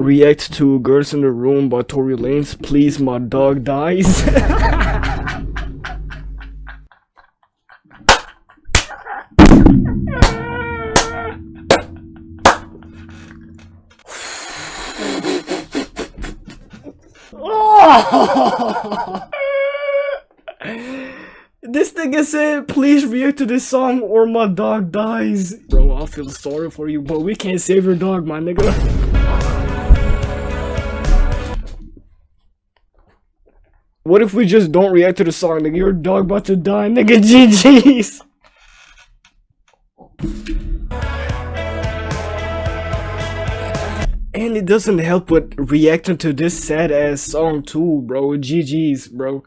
React to Girls in the Room by Tory Lanez. Please, my dog dies. Oh! This nigga said, please react to this song or my dog dies. Bro, I feel sorry for you, but we can't save your dog, my nigga. What if we just don't react to the song, nigga? Your dog about to die, nigga. GG's. And it doesn't help with reacting to this sad ass song too, bro. GG's, bro.